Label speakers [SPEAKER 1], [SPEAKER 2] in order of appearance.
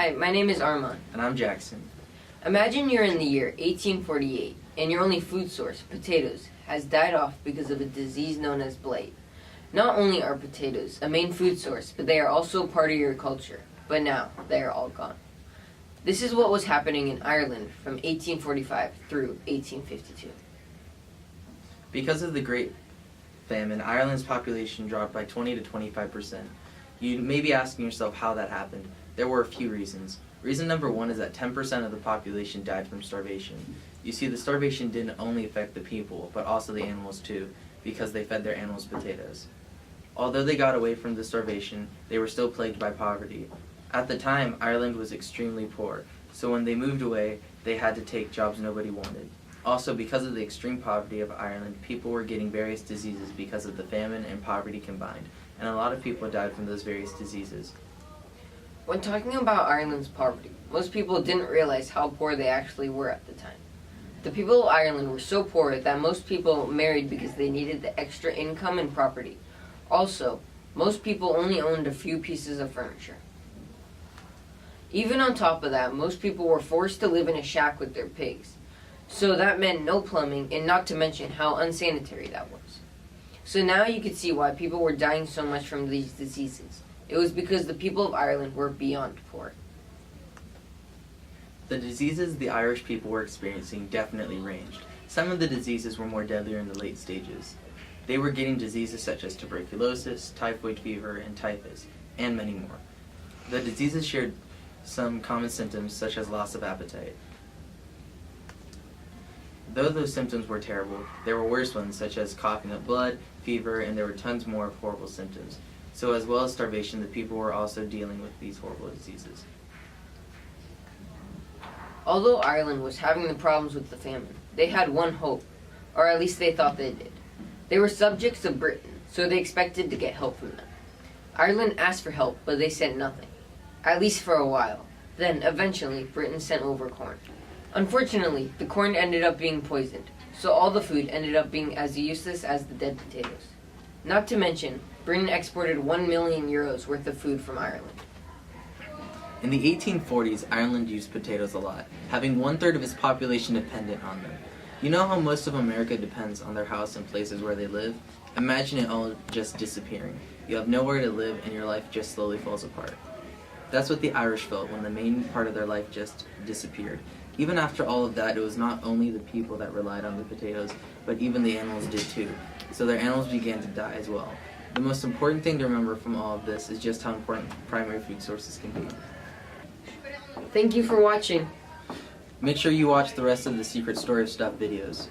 [SPEAKER 1] Hi, my name is Armon.
[SPEAKER 2] And I'm Jackson.
[SPEAKER 1] Imagine you're in the year 1848 and your only food source, potatoes, has died off because of a disease known as blight. Not only are potatoes a main food source, but they are also part of your culture. But now, they are all gone. This is what was happening in Ireland from 1845 through 1852.
[SPEAKER 2] Because of the Great Famine, Ireland's population dropped by 20 to 25%. You may be asking yourself how that happened. There were a few reasons. Reason number one is that 10% of the population died from starvation. You see, the starvation didn't only affect the people, but also the animals too, because they fed their animals potatoes. Although they got away from the starvation, they were still plagued by poverty. At the time, Ireland was extremely poor, so when they moved away, they had to take jobs nobody wanted. Also, because of the extreme poverty of Ireland, people were getting various diseases because of the famine and poverty combined, and a lot of people died from those various diseases.
[SPEAKER 1] When talking about Ireland's poverty, most people didn't realize how poor they actually were at the time. The people of Ireland were so poor that most people married because they needed the extra income and property. Also, most people only owned a few pieces of furniture. Even on top of that, most people were forced to live in a shack with their pigs. So that meant no plumbing, and not to mention how unsanitary that was. So now you could see why people were dying so much from these diseases. It was because the people of Ireland were beyond poor.
[SPEAKER 2] The diseases the Irish people were experiencing definitely ranged. Some of the diseases were more deadlier in the late stages. They were getting diseases such as tuberculosis, typhoid fever, and typhus, and many more. The diseases shared some common symptoms such as loss of appetite. Though those symptoms were terrible, there were worse ones such as coughing up blood, fever, and there were tons more of horrible symptoms. So as well as starvation, the people were also dealing with these horrible diseases.
[SPEAKER 1] Although Ireland was having the problems with the famine, they had one hope, or at least they thought they did. They were subjects of Britain, so they expected to get help from them. Ireland asked for help, but they sent nothing, at least for a while. Then, eventually, Britain sent over corn. Unfortunately, the corn ended up being poisoned, so all the food ended up being as useless as the dead potatoes. Not to mention, Britain exported 1 million euros worth of food from Ireland.
[SPEAKER 2] In the 1840s, Ireland used potatoes a lot, having 1/3 of its population dependent on them. You know how most of America depends on their house and places where they live? Imagine it all just disappearing. You have nowhere to live and your life just slowly falls apart. That's what the Irish felt when the main part of their life just disappeared. Even after all of that, it was not only the people that relied on the potatoes, but even the animals did too. So their animals began to die as well. The most important thing to remember from all of this is just how important primary food sources can be.
[SPEAKER 1] Thank you for watching.
[SPEAKER 2] Make sure you watch the rest of the Secret Story of Stuff videos.